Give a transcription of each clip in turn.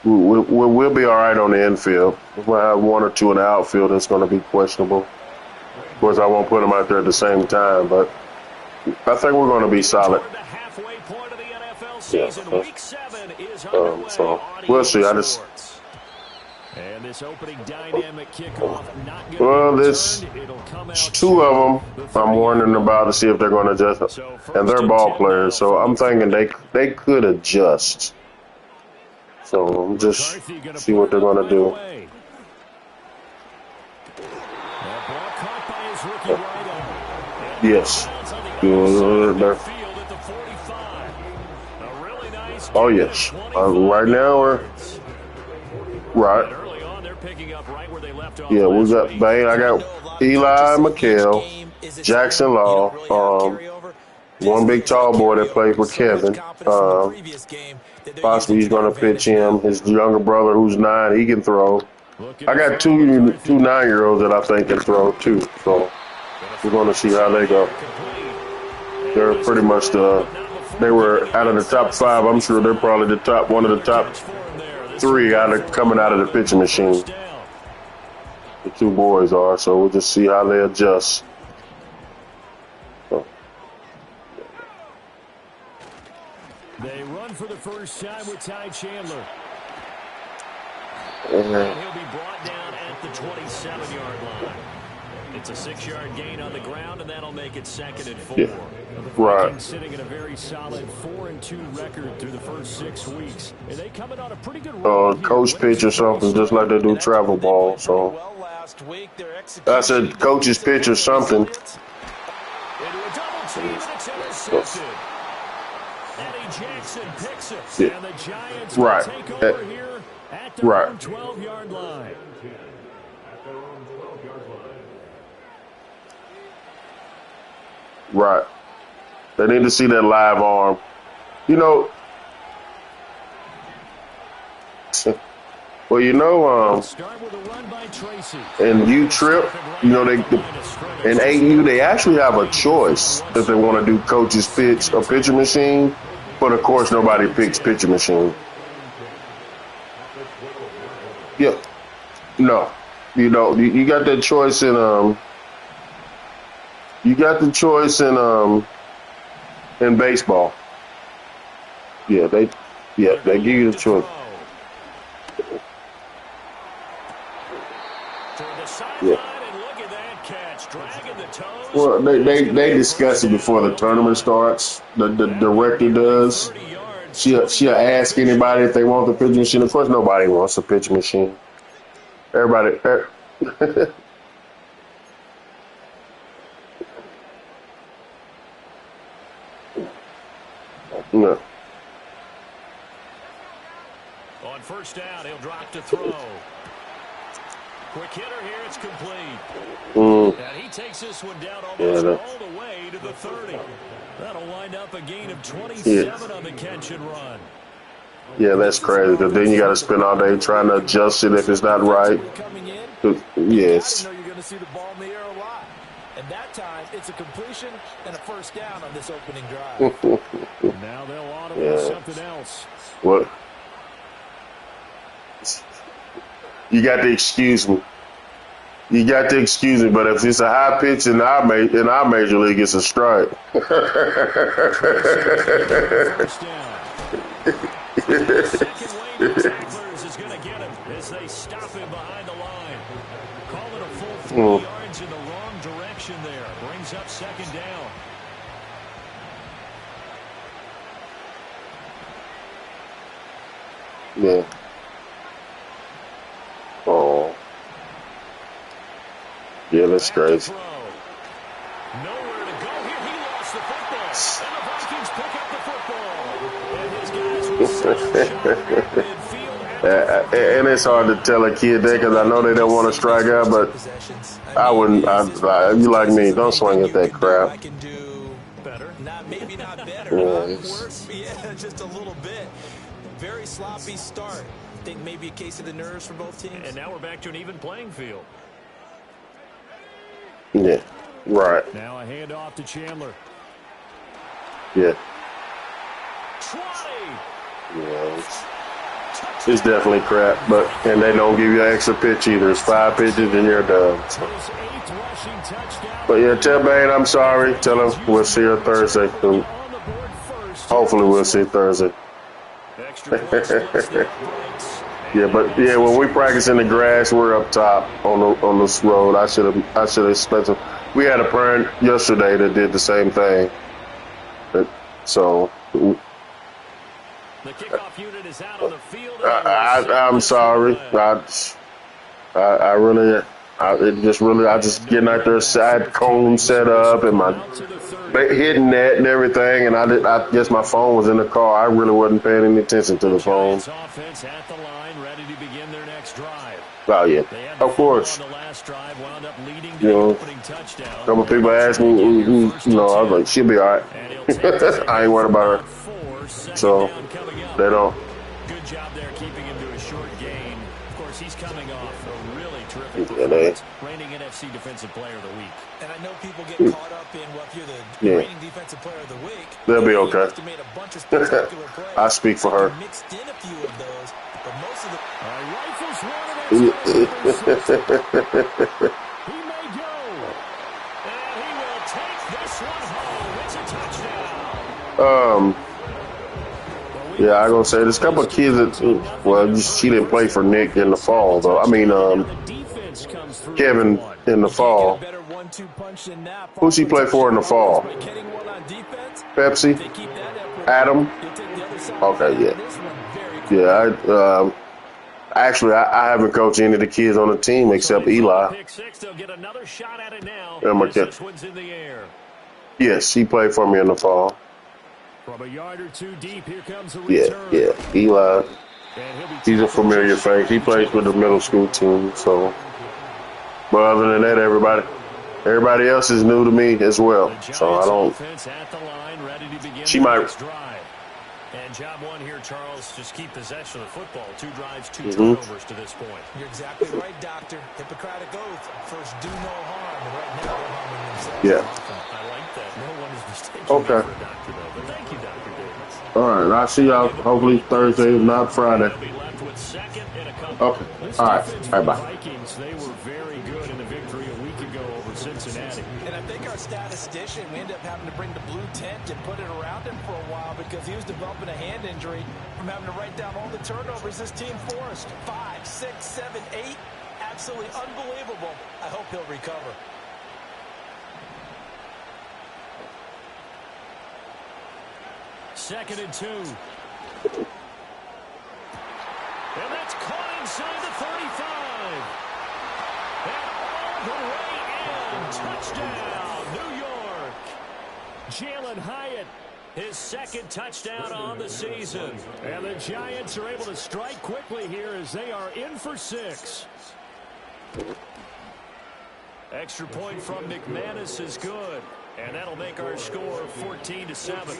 We'll be all right on the infield. We'll have one or two in the outfield that's going to be questionable. Of course, I won't put them out there at the same time, but I think we're going to be solid. Yeah. So we'll see. And this opening dynamic kickoff, not well, there's two of them I'm wondering about to see if they're going to adjust, and they're ball players, so I'm thinking they could adjust. So I'm just see what they're going to do. Yes. Oh yes. Right now we're right. Yeah, we got Bain. I got Eli McHale, Jackson Law, one big tall boy that plays for Kevin. Possibly he's going to pitch him. His younger brother, who's 9, he can throw. I got two 9-year-olds that I think can throw too. So we're going to see how they go. They're pretty much they were out of the top 5. I'm sure they're probably one of the top 3 coming out of the pitching machine. The 2 boys are, so we'll just see how they adjust. So. They run for the first time with Ty Chandler. And he'll be brought down at the 27-yard line. It's a 6-yard gain on the ground, and that'll make it 2nd and 4. Yeah. Right. Sitting at a very solid 4-2 record through the first 6 weeks. And they coming on a pretty good run. Coach pitch or something, just like they do travel ball. So I said coach's pitch or something. Yeah. Right. Right. 12-yard line. Right. They need to see that live arm. You know, well, in U-Trip, in AU, they actually have a choice if they want to do coach's pitch or pitcher machine, but of course nobody picks pitcher machine. Yeah. No. You know, you got that choice in you got the choice in baseball. Yeah, they give you the choice. Yeah. Well, they discuss it before the tournament starts. The director does. She'll ask anybody if they want the pitch machine. Of course, nobody wants a pitch machine. Everybody. No. On first down, he'll drop to throw. Quick hitter here, it's complete. And he takes this one down almost all the way to the 30. That'll wind up a gain of 27 on the catch and run. Yeah, that's crazy, because then you got to spend all day trying to adjust it if it's not right. Yes. You're going to see the ball in the air a lot. And that time, it's a completion and a first down on this opening drive. Now they'll automate something else. What? You got to excuse me. You got to excuse me, but if it's a high pitch in our major league, it's a strike. Second wave of tacklers is going to get him as they stop him behind the line. Call it a full 40 yards in the wrong direction there. Brings up 2nd down. Yeah. Oh. Yeah, that's crazy. Nowhere to go here. He lost the football. And the Vikings pick up the football. And his guys will stop midfield. And it's hard to tell a kid that because I know they don't want to strike out, but I wouldn't. You like me, don't swing at that crap. I can do better. Maybe not better. Worse. Yeah, just a little bit. Very sloppy start. I think maybe a case of the nerves for both teams. And now we're back to an even playing field. Yeah, right. Now a handoff to Chandler. Yeah. 20. Yeah. it's definitely crap. And they don't give you an extra pitch either. It's 5 pitches and you're done. So. But yeah, tell Bane I'm sorry. Tell him we'll see her Thursday. Hopefully we'll see Thursday. Yeah, when we practice in the grass, we're up top on this road. I should have expected. We had a parent yesterday that did the same thing. So the kickoff unit is out on the field. I'm sorry. I just getting out there, side cone set up and my hitting net and everything, and I guess my phone was in the car. I really wasn't paying any attention to the phone. Offense at the line, ready to begin their next drive. Oh yeah, of course. The last drive wound up leading to the opening touchdown. A couple people asked me, I was like, she'll be all right. I ain't worried about her. So they don't. Good job there, keeping him to a short gain. Of course, he's coming off a really terrific performance, reigning NFC Defensive Player of the Week. And I know people get caught up in, well, if you're the reigning Defensive Player of the Week, they'll be okay. I speak for her. Mixed in a few of those, but most of the rifles one of those. He may go, and he will take this one home. It's a touchdown. Yeah, I'm gonna say there's a couple of kids that, well, she didn't play for Nick in the fall though. I mean, Kevin in the fall. Who she play for in the fall? Pepsi? Adam? Okay, yeah. Actually, I haven't coached any of the kids on the team except Eli. Yes, he played for me in the fall. From a yard or two deep, here comes a return. Yeah. Eli, he's a familiar face. He plays with the middle school team. So, but other than that, everybody else is new to me as well. So I don't. She might. And job one here, Charles, just keep possession of the football. 2 drives, 2 turnovers to this point. You're exactly right, Doctor. Hippocratic oath. First, do no harm. And right now, they're harming themselves. Yeah. I like that. No one is mistaken. Okay. For Doctor, though. But thank you, Dr. Davis. All right. I'll see y'all hopefully Thursday, if not Friday. Okay. All right. Bye-bye. Vikings, they were very good in the victory a week ago over Cincinnati. And I think our statistician, we ended up having to bring the blue tent and put it around him for a while because he was developing a hand injury from having to write down all the turnovers this team forced. 5, 6, 7, 8. Absolutely unbelievable. I hope he'll recover. Second and 2. And that's caught inside the 35. And all the way in. Touchdown, New York. Jalen Hyatt, his second touchdown on the season. And the Giants are able to strike quickly here as they are in for 6. Extra point from McManus is good. And that'll make our score 14-7.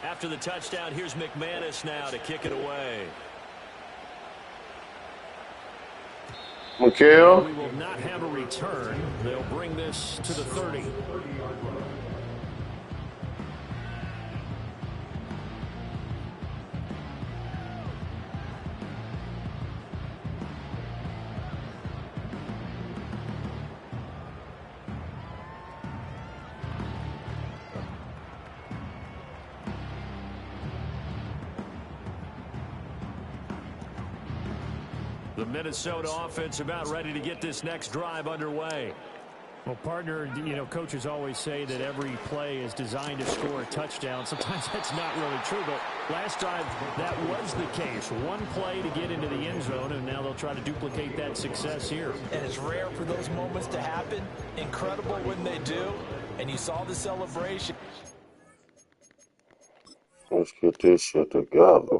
After the touchdown, here's McManus now to kick it away. McHale. We will not have a return. They'll bring this to the 30. The Minnesota offense about ready to get this next drive underway. Well, partner, coaches always say that every play is designed to score a touchdown. Sometimes that's not really true, but last drive that was the case. One play to get into the end zone, and now they'll try to duplicate that success here. And it's rare for those moments to happen. Incredible when they do, and you saw the celebration. Let's get this shit together.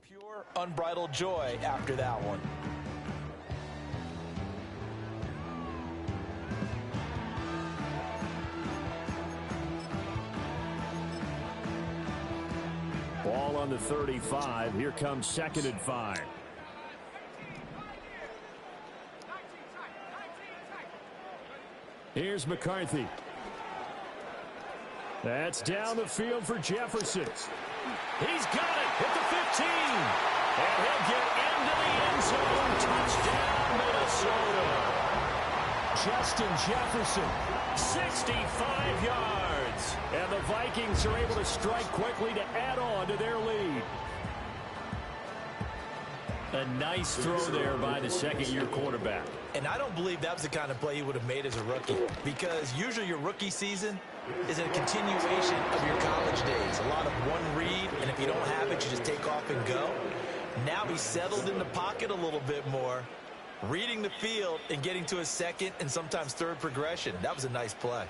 Pure, unbridled joy after that one. Ball on the 35. Here comes 2nd and 5. Here's McCarthy. That's down the field for Jefferson. He's got it at the 15. And he'll get into the end zone. Touchdown, Minnesota. Justin Jefferson, 65 yards. And the Vikings are able to strike quickly to add on to their lead. A nice throw there by the second-year quarterback. And I don't believe that was the kind of play he would have made as a rookie, because usually your rookie season is a continuation of your college days. A lot of one read, and if you don't have it, you just take off and go. Now he's settled in the pocket a little bit more, reading the field and getting to a second and sometimes third progression. That was a nice play.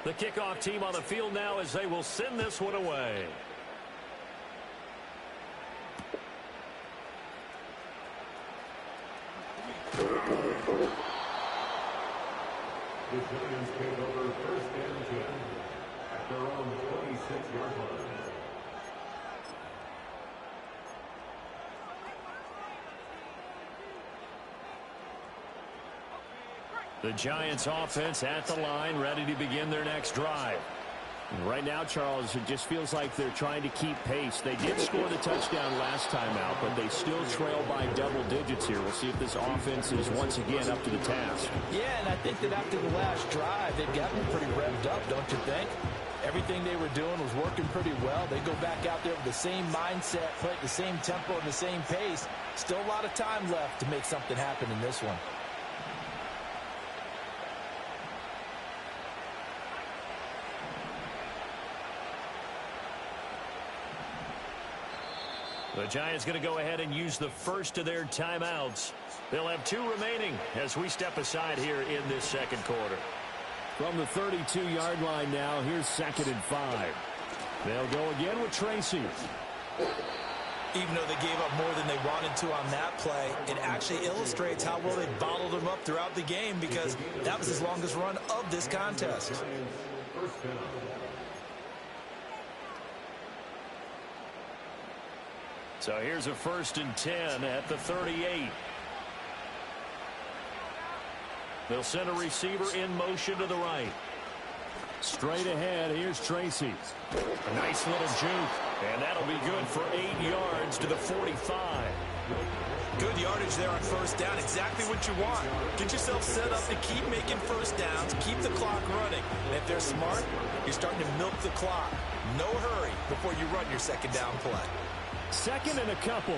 The kickoff team on the field now as they will send this one away. The Giants take over 1st and 10 at their own 26-yard line. The Giants offense at the line, ready to begin their next drive. And right now, Charles, it just feels like they're trying to keep pace. They did score the touchdown last time out, but they still trail by double digits here. We'll see if this offense is once again up to the task. Yeah, and I think that after the last drive, they've gotten pretty revved up, don't you think? Everything they were doing was working pretty well. They go back out there with the same mindset, play at the same tempo and the same pace. Still a lot of time left to make something happen in this one. The Giants going to go ahead and use the first of their timeouts. They'll have 2 remaining as we step aside here in this second quarter. From the 32-yard line now, here's 2nd and 5. They'll go again with Tracy. Even though they gave up more than they wanted to on that play, it actually illustrates how well they bottled them up throughout the game, because that was his longest run of this contest. So here's a 1st and 10 at the 38. They'll send a receiver in motion to the right. Straight ahead, here's Tracy. A nice little juke, and that'll be good for 8 yards to the 45. Good yardage there on first down. Exactly what you want. Get yourself set up to keep making first downs, keep the clock running. And if they're smart, you're starting to milk the clock. No hurry before you run your second down play. Second and a couple.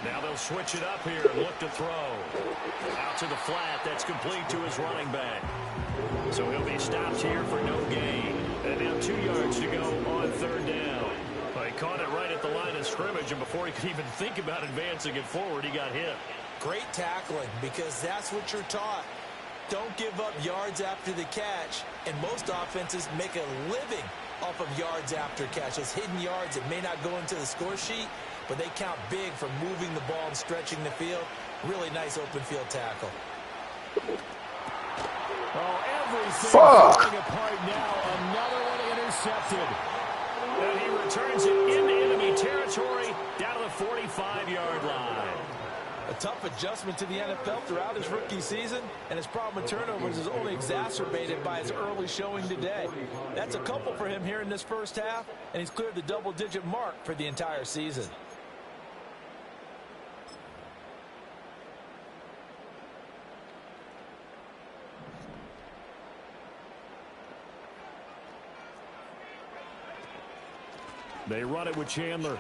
Now they'll switch it up here and look to throw. Out to the flat. That's complete to his running back. So he'll be stopped here for no gain. And now 2 yards to go on third down. Well, he caught it right at the line of scrimmage, and before he could even think about advancing it forward, he got hit. Great tackling, because that's what you're taught. Don't give up yards after the catch, and most offenses make a living off of yards after catch. Those hidden yards that may not go into the score sheet, but they count big for moving the ball and stretching the field. Really nice open field tackle. Oh, everything falling apart now. Another one intercepted. And he returns it into enemy territory down to the 45-yard line. A tough adjustment to the NFL throughout his rookie season, and his problem with turnovers is only exacerbated by his early showing today. That's a couple for him here in this first half, and he's cleared the double-digit mark for the entire season. They run it with Chandler.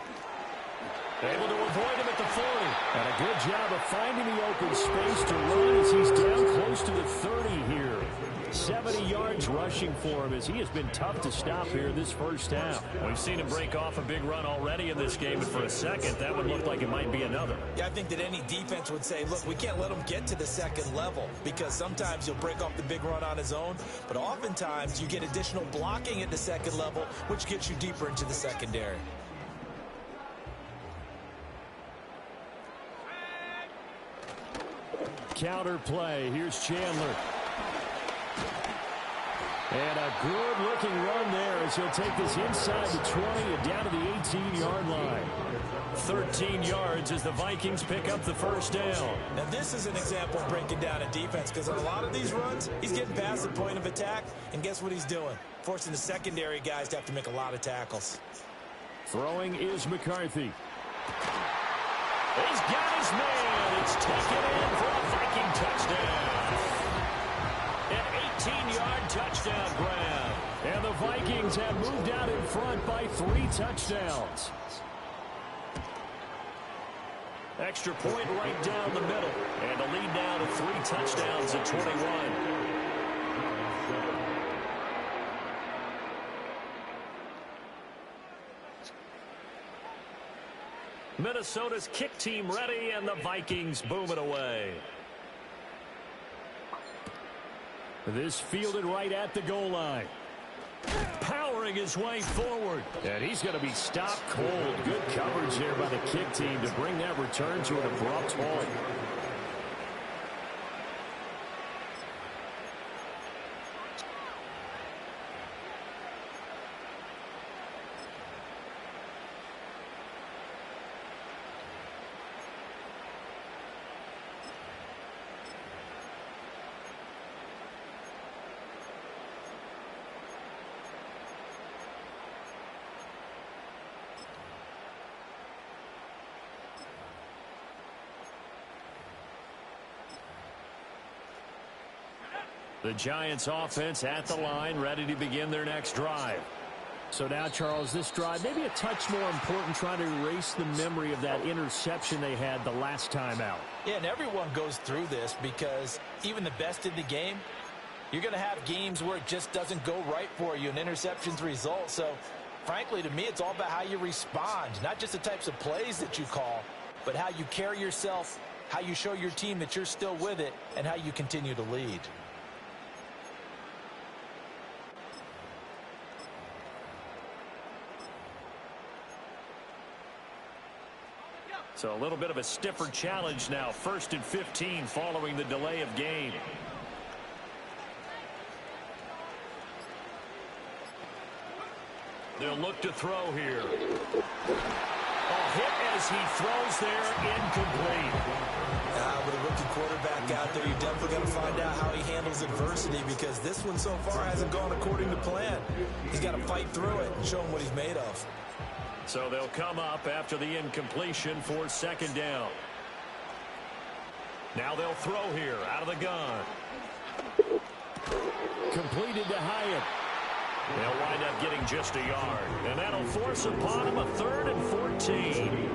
Able to avoid him at the 40. And a good job of finding the open space to run as he's down close to the 30 here. 70 yards rushing for him as he has been tough to stop here this first half. We've seen him break off a big run already in this game, but for a second, that would look like it might be another. Yeah, I think that any defense would say, look, we can't let him get to the second level, because sometimes he'll break off the big run on his own, but oftentimes you get additional blocking at the second level, which gets you deeper into the secondary. Counter play. Here's Chandler. And a good-looking run there as he'll take this inside the 20 and down to the 18-yard line. 13 yards as the Vikings pick up the first down. Now, this is an example of breaking down a defense, because on a lot of these runs, he's getting past the point of attack, and guess what he's doing? Forcing the secondary guys to have to make a lot of tackles. Throwing is McCarthy. He's got his man. It's taken in for a Viking touchdown. An 18-yard touchdown grab. And the Vikings have moved out in front by 3 touchdowns. Extra point right down the middle. And a lead now to 3 touchdowns at 21. Minnesota's kick team ready, and the Vikings boom it away. This fielded right at the goal line. Powering his way forward. And he's going to be stopped cold. Good coverage there by the kick team to bring that return to an abrupt halt. The Giants offense at the line, ready to begin their next drive. So now, Charles, this drive maybe a touch more important, trying to erase the memory of that interception they had the last time out. Yeah, and everyone goes through this, because even the best in the game, you're going to have games where it just doesn't go right for you, and interceptions result. So, frankly, to me, it's all about how you respond, not just the types of plays that you call, but how you carry yourself, how you show your team that you're still with it, and how you continue to lead. So a little bit of a stiffer challenge now. 1st and 15 following the delay of game. They'll look to throw here. A hit as he throws there, incomplete. With a rookie quarterback out there, you definitely got to find out how he handles adversity, because this one so far hasn't gone according to plan. He's got to fight through it and show him what he's made of. So they'll come up after the incompletion for second down. Now they'll throw here out of the gun. Completed to Hyatt. They'll wind up getting just a yard, and that'll force upon him a 3rd and 14.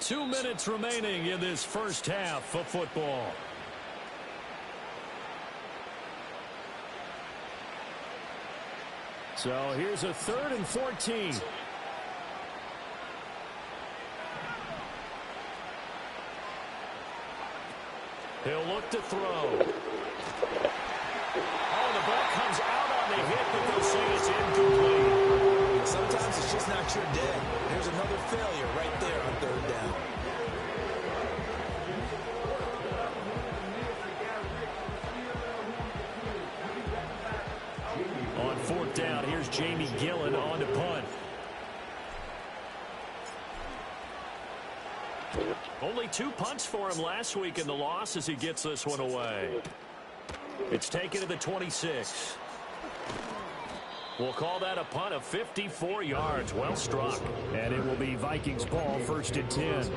Two minutes remaining in this first half of football. So here's a 3rd and 14. He'll look to throw. Oh, the ball comes out on the hit, but they'll say it's incomplete. Sometimes it's just not your day. There's another failure right there on 3rd down. On 4th down, here's Jamie Gillen on to punt. Only 2 punts for him last week in the loss as he gets this one away. It's taken to the 26. We'll call that a punt of 54 yards. Well struck. And it will be Vikings ball, 1st and 10.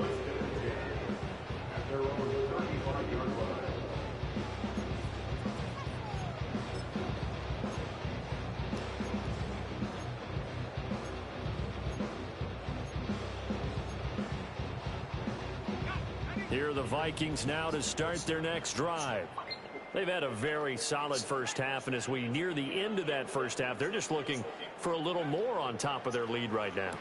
Here are the Vikings now to start their next drive. They've had a very solid first half, and as we near the end of that first half, they're just looking for a little more on top of their lead right now.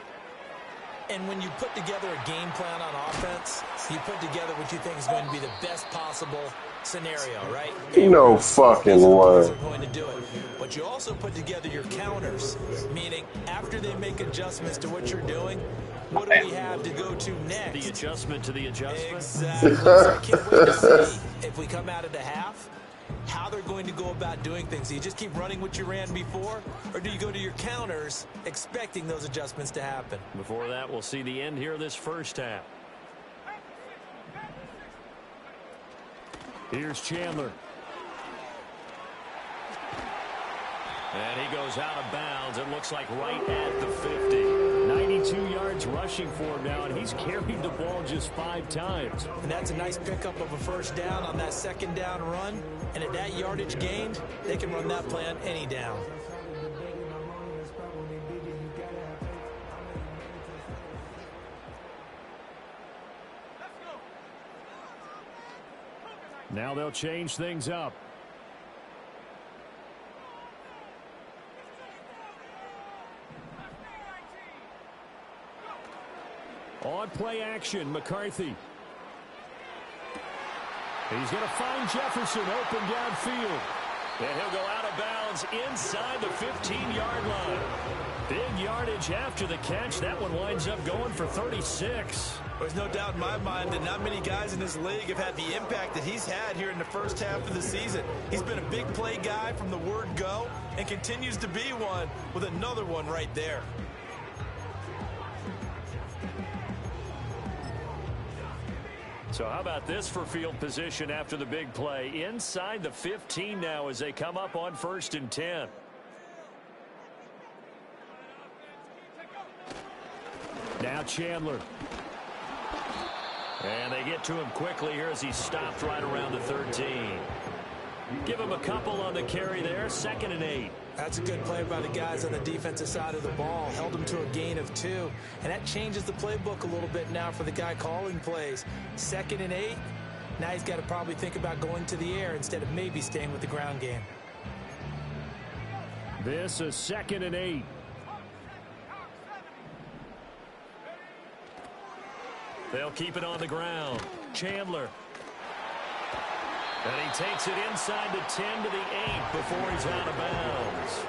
And when you put together a game plan on offense, you put together what you think is going to be the best possible scenario, right? No fucking way. Going to do it. But you also put together your counters, meaning after they make adjustments to what you're doing, what do we have to go to next? The adjustment to the adjustment? Exactly. So I can't wait to see if we come out of the half, how they're going to go about doing things. Do you just keep running what you ran before, or do you go to your counters expecting those adjustments to happen? Before that, we'll see the end here of this first half. Here's Chandler. And he goes out of bounds. It looks like right at the 50. 92 yards rushing for him now, and he's carried the ball just 5 times. And that's a nice pickup of a first down on that 2nd down run. And at that yardage gained, they can run that play on any down. Now they'll change things up. On play action, McCarthy. He's going to find Jefferson open downfield. And he'll go out of bounds inside the 15-yard line. Big yardage after the catch. That one winds up going for 36. There's no doubt in my mind that not many guys in this league have had the impact that he's had here in the first half of the season. He's been a big play guy from the word go and continues to be one with another one right there. So how about this for field position after the big play? Inside the 15 now as they come up on 1st and 10. Now Chandler. And they get to him quickly here as he's stopped right around the 13. Give him a couple on the carry there. 2nd and 8. That's a good play by the guys on the defensive side of the ball. Held him to a gain of 2. And that changes the playbook a little bit now for the guy calling plays. 2nd and 8. Now he's got to probably think about going to the air instead of maybe staying with the ground game. This is 2nd and 8. They'll keep it on the ground. Chandler. And he takes it inside the 10 to the 8 before he's out of bounds.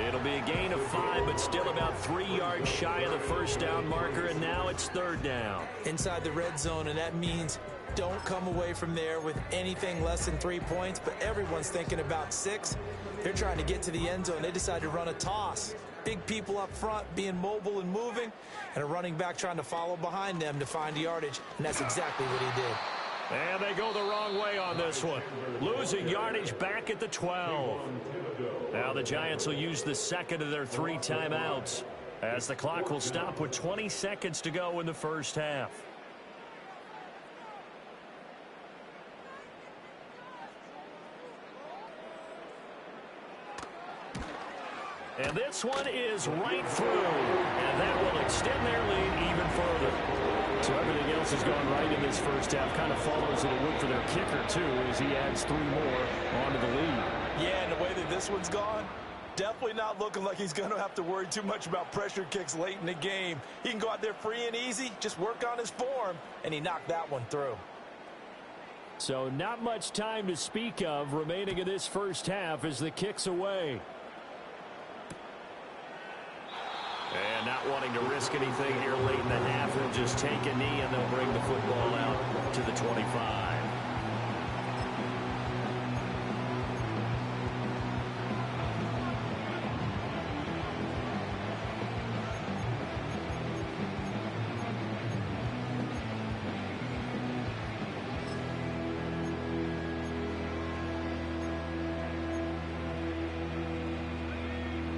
It'll be a gain of 5, but still about 3 yards shy of the first down marker, and now it's 3rd down. Inside the red zone, and that means don't come away from there with anything less than 3 points, but everyone's thinking about 6. They're trying to get to the end zone. They decide to run a toss. Big people up front being mobile and moving, and a running back trying to follow behind them to find yardage, and that's exactly what he did. And they go the wrong way on this one. Losing yardage back at the 12. Now the Giants will use the second of their 3 timeouts as the clock will stop with 20 seconds to go in the first half. And this one is right through, and that will extend their lead even further. So everything else has gone right in this first half. Kind of follows it would for their kicker, too, as he adds 3 more onto the lead. Yeah, and the way that this one's gone, definitely not looking like he's going to have to worry too much about pressure kicks late in the game. He can go out there free and easy, just work on his form, and he knocked that one through. So not much time to speak of remaining in this first half as the kick's away. And not wanting to risk anything here late in the half, they'll just take a knee and they'll bring the football out to the 25.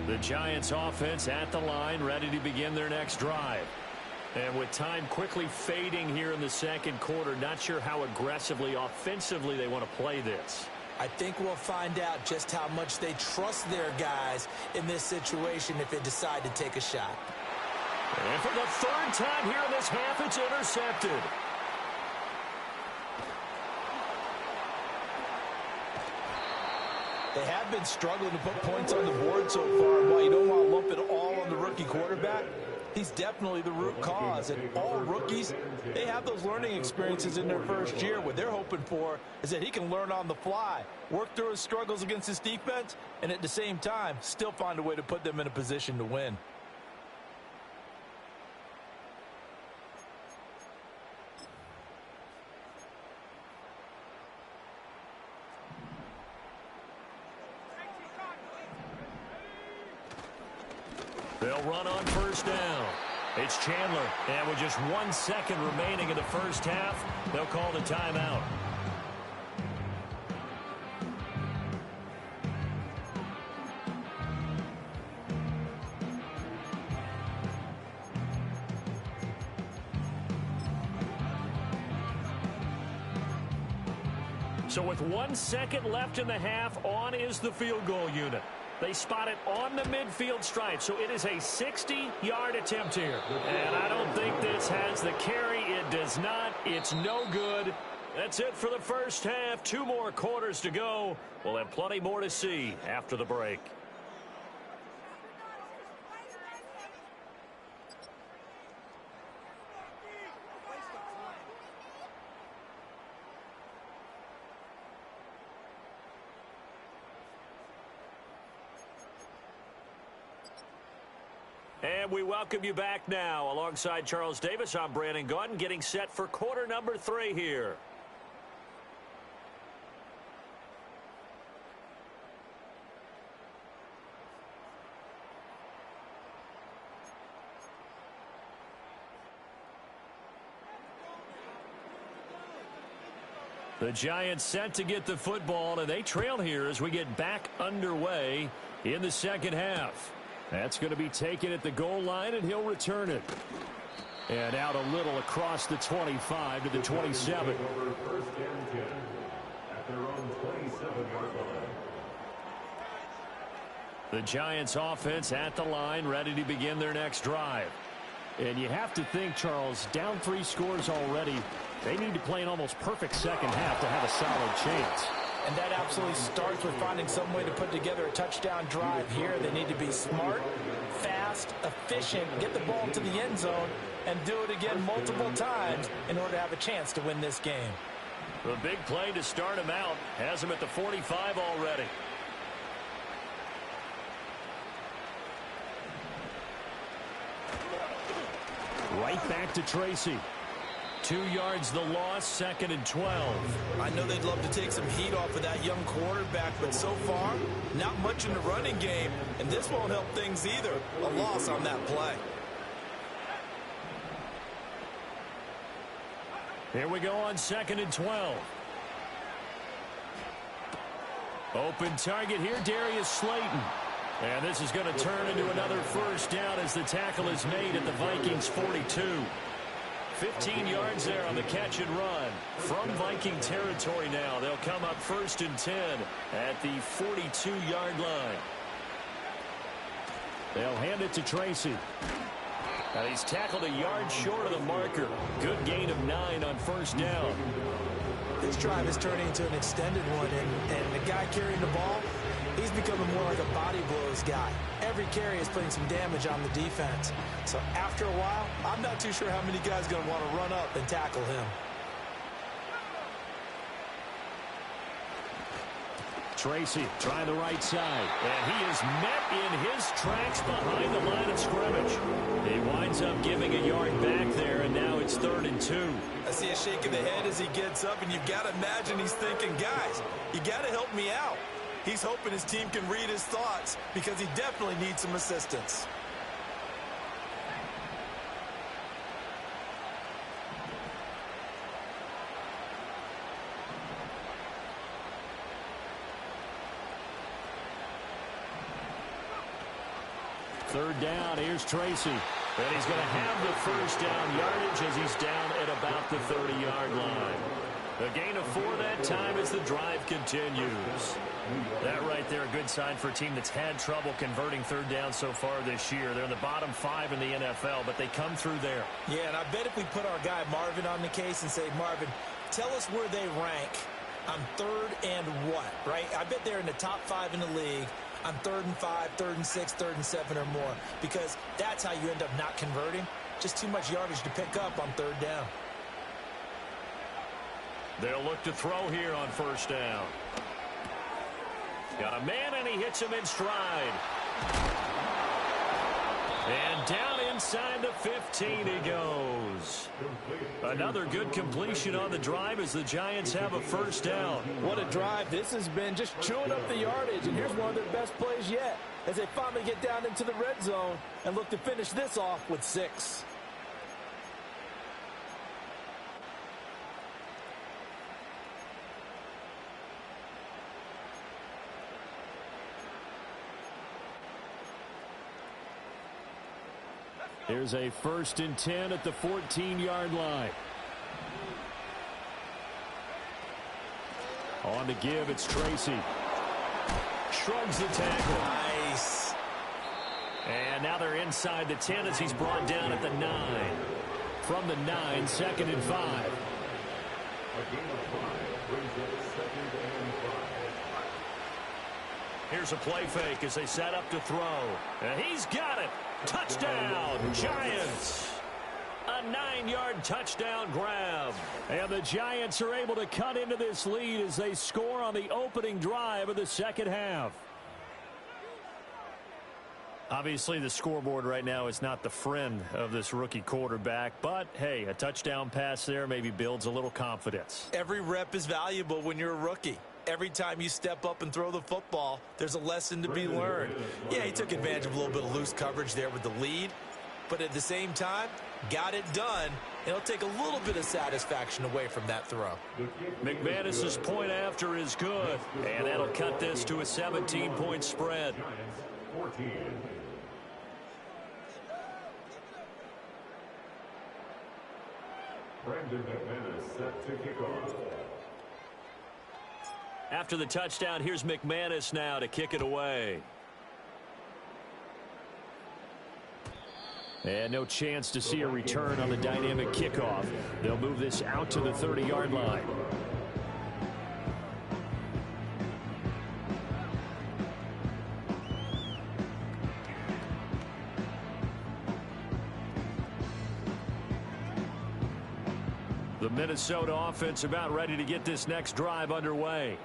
The Giants offense at the line, ready to begin their next drive. And with time quickly fading here in the second quarter, not sure how aggressively, offensively they want to play this. I think we'll find out just how much they trust their guys in this situation if they decide to take a shot. And for the 3rd time here in this half, it's intercepted. They have been struggling to put points on the board so far. While you don't want to lump it all on the rookie quarterback, he's definitely the root cause. And all rookies, they have those learning experiences in their first year. What they're hoping for is that he can learn on the fly, work through his struggles against his defense, and at the same time, still find a way to put them in a position to win. They'll run on first down. It's Chandler, and with just 1 second remaining in the first half, they'll call the timeout. So with 1 second left in the half, on is the field goal unit. They spot it on the midfield stripe, so it is a 60-yard attempt here. And I don't think this has the carry. It does not. It's no good. That's it for the first half. 2 more quarters to go. We'll have plenty more to see after the break. And we welcome you back now. Alongside Charles Davis, I'm Brandon Gaudin, getting set for quarter number 3 here. The Giants set to get the football, and they trail here as we get back underway in the second half. That's going to be taken at the goal line, and he'll return it. And out a little across the 25 to the 27. The Giants offense at the line, ready to begin their next drive. And you have to think, Charles, down 3 scores already. They need to play an almost perfect second half to have a solid chance. And that absolutely starts with finding some way to put together a touchdown drive here. They need to be smart, fast, efficient, get the ball to the end zone, and do it again multiple times in order to have a chance to win this game. The big play to start him out has him at the 45 already. Right back to Tracy. 2 yards the loss, 2nd and 12. I know they'd love to take some heat off of that young quarterback, but so far, not much in the running game, and this won't help things either. A loss on that play. Here we go on 2nd and 12. Open target here, Darius Slayton. And this is going to turn into another first down as the tackle is made at the Vikings 42. 15 yards there on the catch and run. From Viking territory now, they'll come up 1st and 10 at the 42-yard line. They'll hand it to Tracy. And he's tackled a yard short of the marker. Good gain of 9 on 1st down. This drive is turning into an extended one, and the guy carrying the ball, he's becoming more like a body blows guy. Every carry is putting some damage on the defense. So after a while, I'm not too sure how many guys are going to want to run up and tackle him. Tracy trying the right side, and he is met in his tracks behind the line of scrimmage. He winds up giving a yard back there, and now it's 3rd and 2. I see a shake of the head as he gets up, and you've got to imagine he's thinking, guys, you got to help me out. He's hoping his team can read his thoughts because he definitely needs some assistance. Third down, here's Tracy. And he's going to have the first down yardage as he's down at about the 30-yard line. A gain of 4 that time as the drive continues. That right there, a good sign for a team that's had trouble converting third down so far this year. They're in the bottom 5 in the NFL, but they come through there. Yeah, and I bet if we put our guy Marvin on the case and say, Marvin, tell us where they rank on 3rd and what, right? I bet they're in the top 5 in the league on 3rd and 5, 3rd and 6, 3rd and 7 or more, because that's how you end up not converting. Just too much yardage to pick up on 3rd down. They'll look to throw here on 1st down. Got a man, and he hits him in stride. And down inside the 15 he goes. Another good completion on the drive as the Giants have a 1st down. What a drive this has been, just chewing up the yardage. And here's one of their best plays yet as they finally get down into the red zone and look to finish this off with 6. Here's a 1st and 10 at the 14-yard line. On the give, it's Tracy. Shrugs the tackle. Nice. And now they're inside the 10 as he's brought down at the 9. From the 9, 2nd and 5. Here's a play fake as they set up to throw. And he's got it. Touchdown, Giants. A 9-yard touchdown grab. And the Giants are able to cut into this lead as they score on the opening drive of the second half. Obviously, the scoreboard right now is not the friend of this rookie quarterback, but hey, a touchdown pass there maybe builds a little confidence. Every rep is valuable when you're a rookie. Every time you step up and throw the football, there's a lesson to be learned. Yeah, he took advantage of a little bit of loose coverage there with the lead, but at the same time, got it done. It'll take a little bit of satisfaction away from that throw. McManus's point after is good, and that'll cut this to a 17-point spread. Giants 14. Brandon McManus set to kick off. After the touchdown, here's McManus now to kick it away. And no chance to see a return on the dynamic kickoff. They'll move this out to the 30-yard line. The Minnesota offense about ready to get this next drive underway.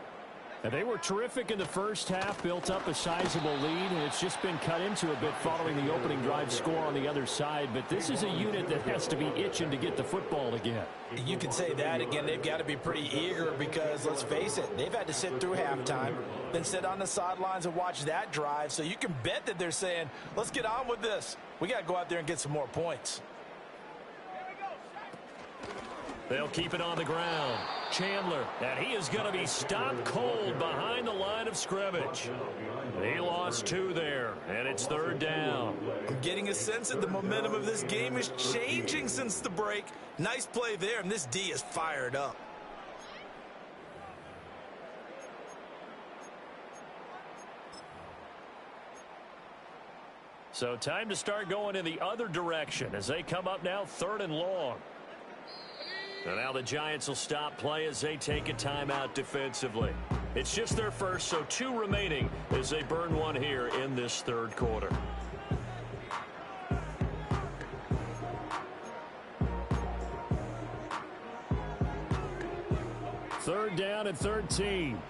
And they were terrific in the first half, built up a sizable lead, and it's just been cut into a bit following the opening drive score on the other side. But this is a unit that has to be itching to get the football again. You can say that again. They've got to be pretty eager because, let's face it, they've had to sit through halftime, then sit on the sidelines and watch that drive. So you can bet that they're saying, let's get on with this. We got to go out there and get some more points. They'll keep it on the ground. Chandler, and he is going to be stopped cold behind the line of scrimmage. He lost 2 there, and it's 3rd down. I'm getting a sense that the momentum of this game is changing since the break. Nice play there, and this D is fired up. So time to start going in the other direction as they come up now 3rd and long. And now the Giants will stop play as they take a timeout defensively. It's just their first, so 2 remaining as they burn 1 here in this 3rd quarter. Third down and 13.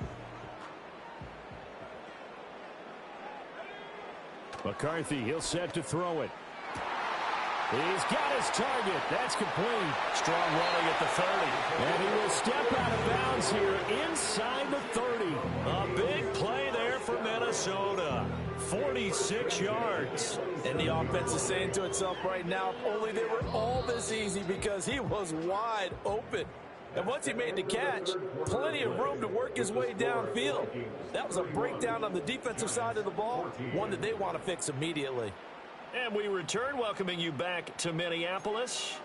McCarthy, he'll set to throw it. He's got his target. That's complete. Strong running at the 30. And he will step out of bounds here inside the 30. A big play there for Minnesota. 46 yards. And the offense is saying to itself right now, if only they were all this easy, because he was wide open. And once he made the catch, plenty of room to work his way downfield. That was a breakdown on the defensive side of the ball, one that they want to fix immediately. And we return, welcoming you back to Minneapolis.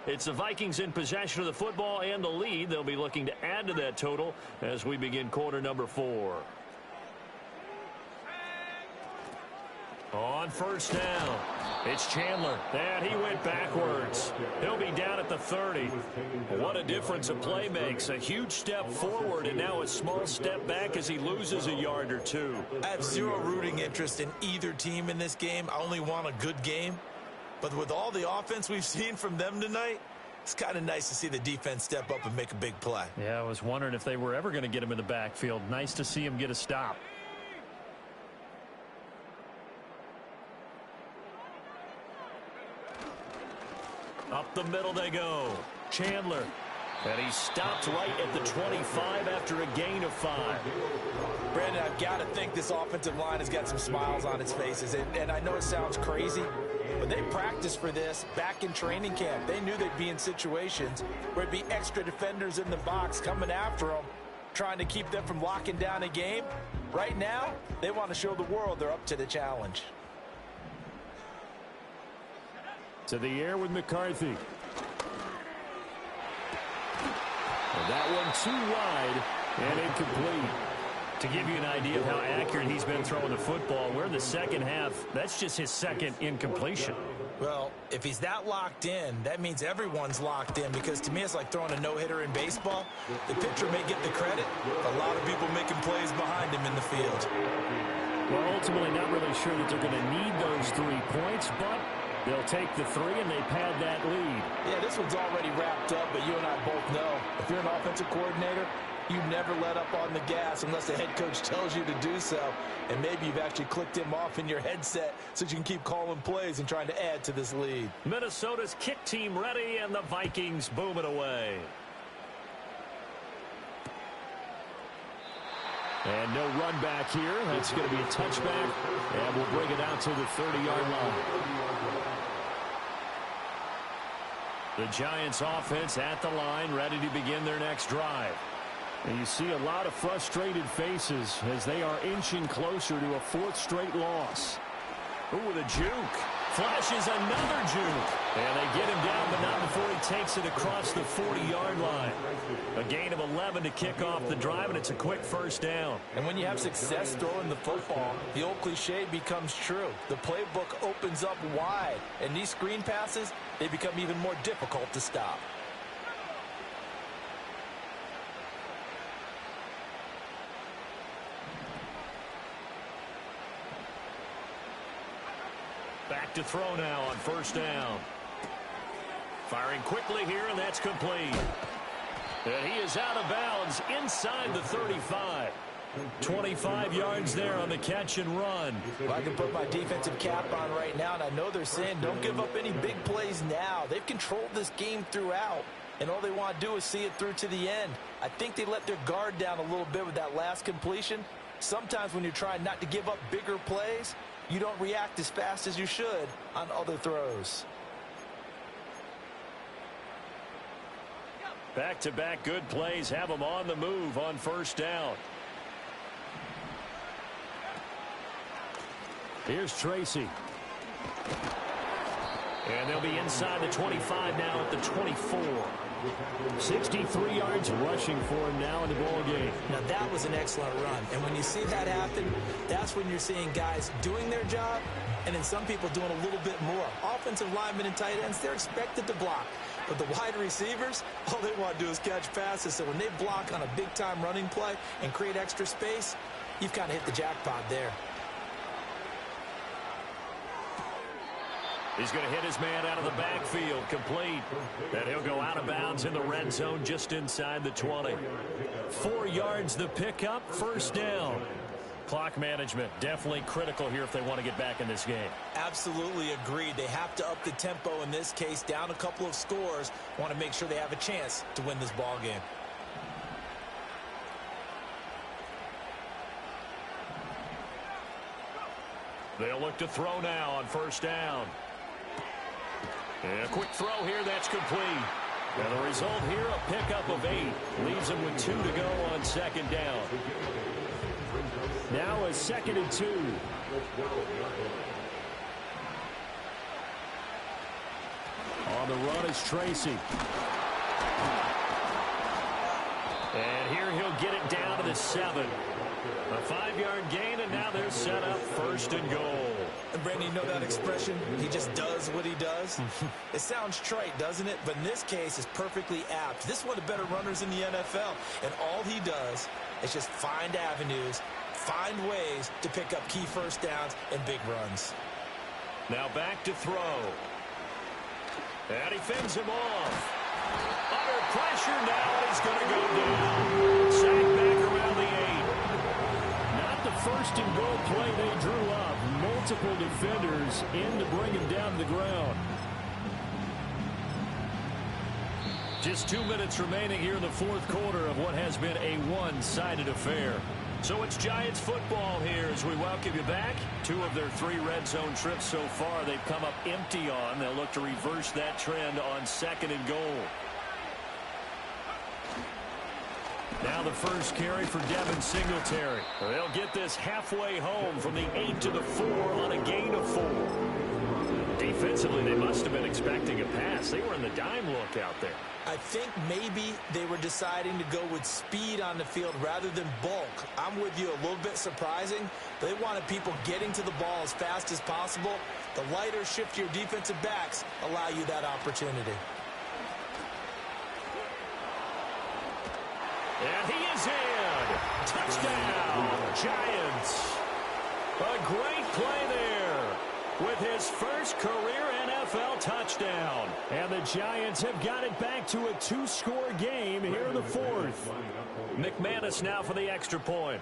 It's the Vikings in possession of the football and the lead. They'll be looking to add to that total as we begin quarter number 4. On first down, it's Chandler. And he went backwards. He'll be down at the 30. What a difference a play makes. A huge step forward and now a small step back as he loses a yard or 2. I have zero rooting interest in either team in this game. I only want a good game. But with all the offense we've seen from them tonight, it's kind of nice to see the defense step up and make a big play. Yeah, I was wondering if they were ever going to get him in the backfield. Nice to see him get a stop. Up the middle they go. Chandler. And he stopped right at the 25 after a gain of 5. Brandon, I've got to think this offensive line has got some smiles on its faces. And I know it sounds crazy, but they practiced for this back in training camp. They knew they'd be in situations where it'd be extra defenders in the box coming after them, trying to keep them from locking down a game. Right now, they want to show the world they're up to the challenge. To the air with McCarthy. And that one too wide and incomplete. To give you an idea of how accurate he's been throwing the football, we're in the second half. That's just his second incompletion. Well, if he's that locked in, that means everyone's locked in, because to me it's like throwing a no-hitter in baseball. The pitcher may get the credit, a lot of people making plays behind him in the field. Well, ultimately not really sure that they're going to need those 3 points, but they'll take the 3 and they pad that lead. Yeah, this one's already wrapped up, but you and I both know if you're an offensive coordinator, you never let up on the gas unless the head coach tells you to do so. And maybe you've actually clicked him off in your headset so you can keep calling plays and trying to add to this lead. Minnesota's kick team ready, and the Vikings boom it away. And no run back here. It's going to be a touchback, and we'll bring it out to the 30-yard line. The Giants offense at the line, ready to begin their next drive. And you see a lot of frustrated faces as they are inching closer to a 4th straight loss. Ooh, with a juke. Flashes another juke. And they get him down, but not before he takes it across the 40-yard line. A gain of 11 to kick off the drive, and it's a quick first down. And when you have success throwing the football, the old cliche becomes true. The playbook opens up wide, and these screen passes, they become even more difficult to stop. Back to throw now on first down. Firing quickly here, and that's complete. And he is out of bounds inside the 35. 25 yards there on the catch and run. Well, I can put my defensive cap on right now, and I know they're saying don't give up any big plays now. They've controlled this game throughout, and all they want to do is see it through to the end. I think they let their guard down a little bit with that last completion. Sometimes when you're trying not to give up bigger plays, you don't react as fast as you should on other throws. Back-to-back good plays have them on the move on first down. Here's Tracy. And they'll be inside the 25 now at the 24. 63 yards rushing for him now in the ball game. Now that was an excellent run. And when you see that happen, that's when you're seeing guys doing their job and then some people doing a little bit more. Offensive linemen and tight ends, they're expected to block. But the wide receivers, all they want to do is catch passes. So when they block on a big-time running play and create extra space, you've kind of hit the jackpot there. He's going to hit his man out of the backfield, complete. And he'll go out of bounds in the red zone just inside the 20. 4 yards the pickup, first down. Clock management definitely critical here if they want to get back in this game. Absolutely agreed. They have to up the tempo in this case, down a couple of scores. Want to make sure they have a chance to win this ball game. They'll look to throw now on first down. And a quick throw here, that's complete. And the result here, a pickup of 8. Leaves them with 2 to go on second down. Now a 2nd and 2. On the run is Tracy. And here he'll get it down to the 7. A 5-yard gain, and now they're set up first and goal. And Brandon, you know that expression? He just does what he does. It sounds trite, doesn't it? But in this case, it's perfectly apt. This is one of the better runners in the NFL. And all he does is just find avenues, find ways to pick up key first downs and big runs. Now back to throw. And he fends him off. Under pressure now, he's going to go down. Sacked back around the 8. Not the first and goal play they drew up. Multiple defenders in to bring him down to the ground. Just 2 minutes remaining here in the fourth quarter of what has been a one-sided affair. So it's Giants football here as we welcome you back. 2 of their 3 red zone trips so far they've come up empty on. They'll look to reverse that trend on second and goal. Now the first carry for Devin Singletary. They'll get this halfway home from the 8 to the 4 on a gain of 4. Defensively, they must have been expecting a pass. They were in the dime look out there. I think maybe they were deciding to go with speed on the field rather than bulk. I'm with you, a little bit surprising. They wanted people getting to the ball as fast as possible. The lighter, shiftier defensive backs allow you that opportunity. And he is in. Touchdown, Giants. A great play there with his first career NFL touchdown. And the Giants have got it back to a 2-score game here in the fourth. McManus now for the extra point.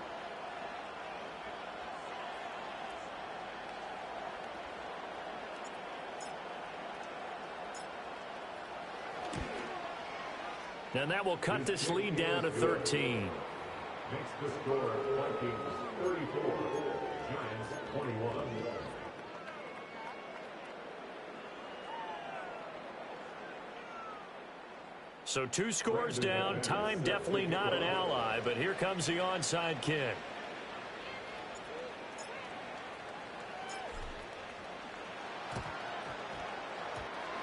And that will cut this lead down to 13. Makes the score Vikings 34, Giants 21. So 2 scores down. Time definitely not an ally, but here comes the onside kick.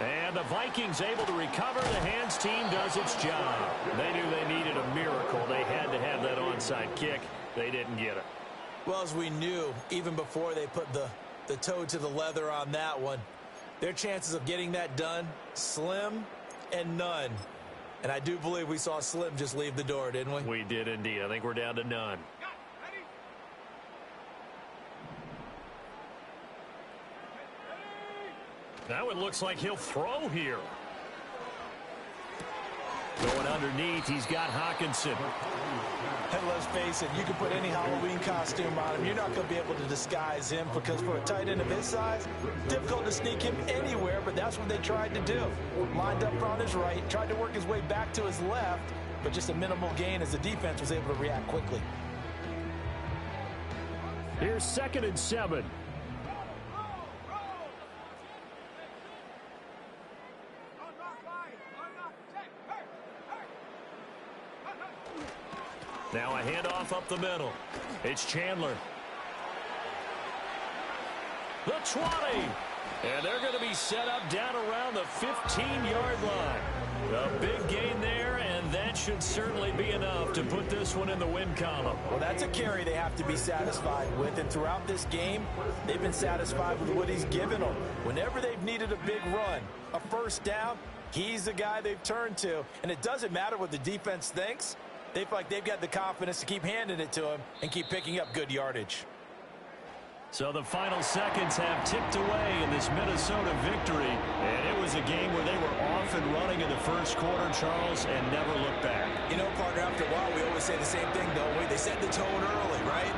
And the Vikings able to recover. The hands team does its job. They knew they needed a miracle. They had to have that onside kick. They didn't get it. Well, as we knew, even before they put the toe to the leather on that one, their chances of getting that done, slim and none. And I do believe we saw Slim just leave the door, didn't we? We did indeed. I think we're down to none. Now it looks like he'll throw here. Going underneath, he's got Hockenson. And let's face it, you can put any Halloween costume on him. You're not going to be able to disguise him because for a tight end of his size, difficult to sneak him anywhere, but that's what they tried to do. Lined up on his right, tried to work his way back to his left, but just a minimal gain as the defense was able to react quickly. Here's 2nd and 7. Now a handoff up the middle. It's Chandler. The 20. And they're going to be set up down around the 15-yard line. A big gain there, and that should certainly be enough to put this one in the win column. Well, that's a carry they have to be satisfied with, and throughout this game, they've been satisfied with what he's given them. Whenever they've needed a big run, a first down, he's the guy they've turned to. And it doesn't matter what the defense thinks. They feel like they've got the confidence to keep handing it to him and keep picking up good yardage. So the final seconds have ticked away in this Minnesota victory. And it was a game where they were off and running in the first quarter, Charles, and never looked back. You know, partner, after a while, we always say the same thing, don't we? They set the tone early, right?